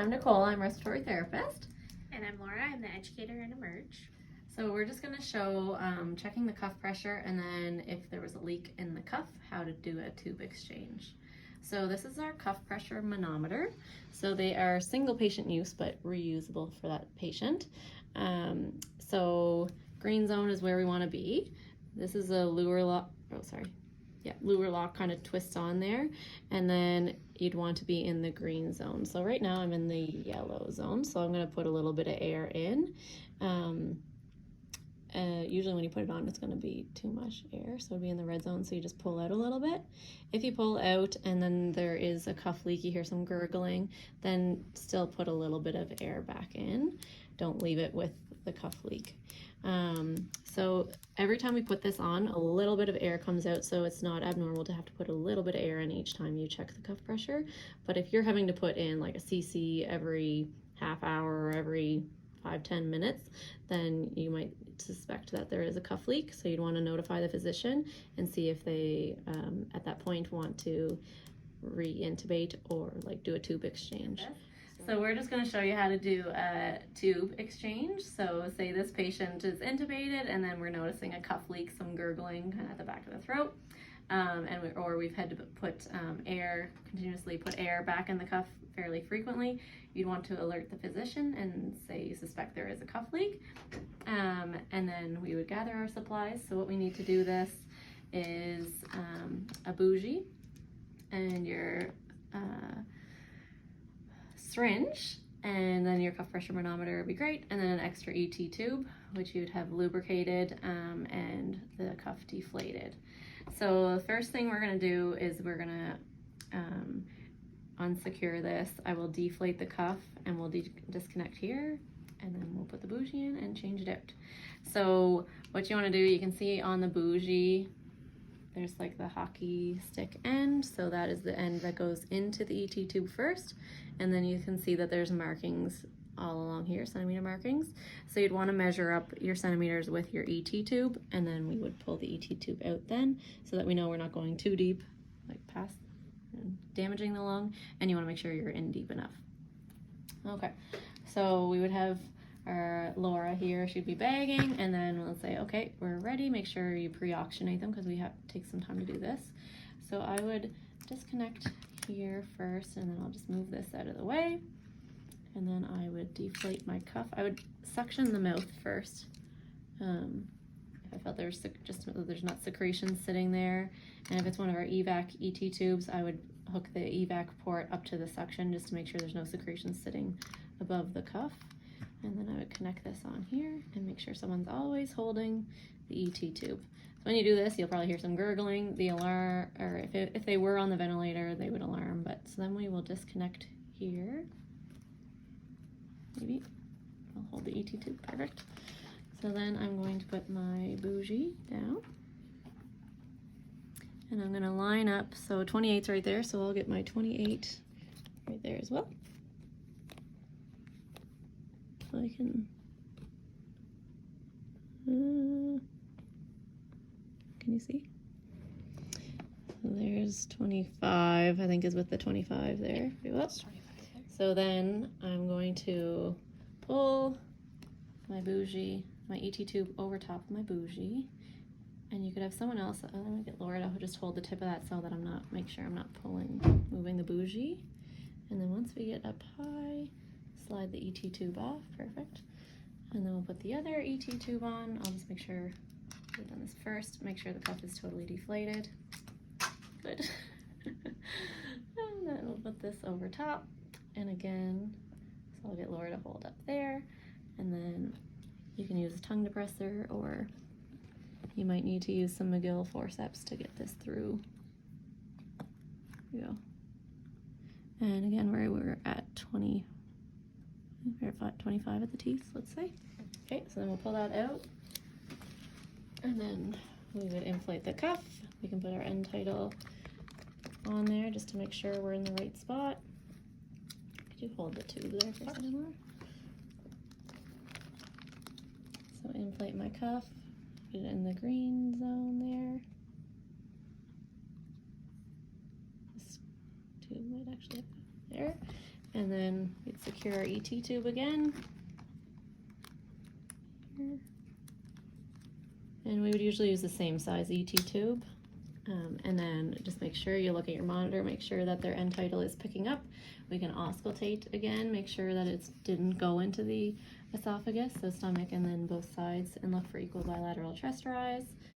I'm Nicole, I'm a respiratory therapist. And I'm Laura, I'm the educator in Emerge. So we're just going to show checking the cuff pressure, and then if there was a leak in the cuff, how to do a tube exchange. So this is our cuff pressure manometer. So they are single patient use, but reusable for that patient. So green zone is where we want to be. This is a luer lock, luer lock kind of twists on there, and then you'd want to be in the green zone. So right now I'm in the yellow zone, so I'm going to put a little bit of air in. Usually when you put it on, it's going to be too much air, so it'll be in the red zone, so you just pull out a little bit. If you pull out and then there is a cuff leak, you hear some gurgling, then still put a little bit of air back in. Don't leave it with the cuff leak. So every time we put this on, a little bit of air comes out, so it's not abnormal to have to put a little bit of air in each time you check the cuff pressure. But if you're having to put in like a cc every half hour or every 5-10 minutes, then you might suspect that there is a cuff leak. So you'd want to notify the physician and see if they at that point want to re-intubate or like do a tube exchange. So we're just going to show you how to do a tube exchange. So say this patient is intubated and then we're noticing a cuff leak, some gurgling kind of at the back of the throat. Or we've had to put continuously put air back in the cuff fairly frequently. You'd want to alert the physician and say you suspect there is a cuff leak. And then we would gather our supplies. So what we need to do this is a bougie and your syringe, and then your cuff pressure manometer would be great, and then an extra ET tube, which you'd have lubricated and the cuff deflated. So the first thing we're going to do is we're going to unsecure this. I will deflate the cuff and we'll disconnect here, and then we'll put the bougie in and change it out. So what you want to do, you can see on the bougie there's like the hockey stick end, so that is the end that goes into the ET tube first, and then you can see that there's markings all along here, centimeter markings. So you'd want to measure up your centimeters with your ET tube, and then we would pull the ET tube out then, so that we know we're not going too deep, like past and damaging the lung, and you want to make sure you're in deep enough. Okay, so we would have our Laura here, she'd be bagging, and then we'll say, okay, we're ready. Make sure you pre-oxygenate them because we have to take some time to do this. So I would disconnect here first, and then I'll just move this out of the way. And then I would deflate my cuff. I would suction the mouth first. If I felt there's not secretion sitting there. And if it's one of our evac ET tubes, I would hook the evac port up to the suction just to make sure there's no secretion sitting above the cuff. And then I would connect this on here and make sure someone's always holding the ET tube. So when you do this, you'll probably hear some gurgling. The alarm, or if they were on the ventilator, they would alarm. But so then we will disconnect here. Maybe I'll hold the ET tube, perfect. So then I'm going to put my bougie down. And I'm gonna line up, so 28's right there, so I'll get my 28 right there as well. So I can you see? So there's 25, I think is with the 25 there. So then I'm going to pull my bougie, my ET tube over top of my bougie, and you could have someone else, let me get Laura to just hold the tip of that so that make sure I'm not moving the bougie. And then once we get up high, slide the ET tube off, perfect. And then we'll put the other ET tube on. I'll just make sure we've done this first, make sure the cuff is totally deflated. Good. And then we'll put this over top. And again, so I'll get Laura to hold up there. And then you can use a tongue depressor, or you might need to use some McGill forceps to get this through. There we go. And again, we're at 20. We're at 25 at the teeth, let's say. Okay, so then we'll pull that out, and then we would inflate the cuff. We can put our end title on there just to make sure we're in the right spot. Could you hold the tube there for a second more? So inflate my cuff, put it in the green zone there. This tube might actually have there. And then we'd secure our ET tube again. Here. And we would usually use the same size ET tube. And then just make sure you look at your monitor, make sure that their end tidal is picking up. We can auscultate again, make sure that it didn't go into the esophagus, so stomach and then both sides, and look for equal bilateral chest rise.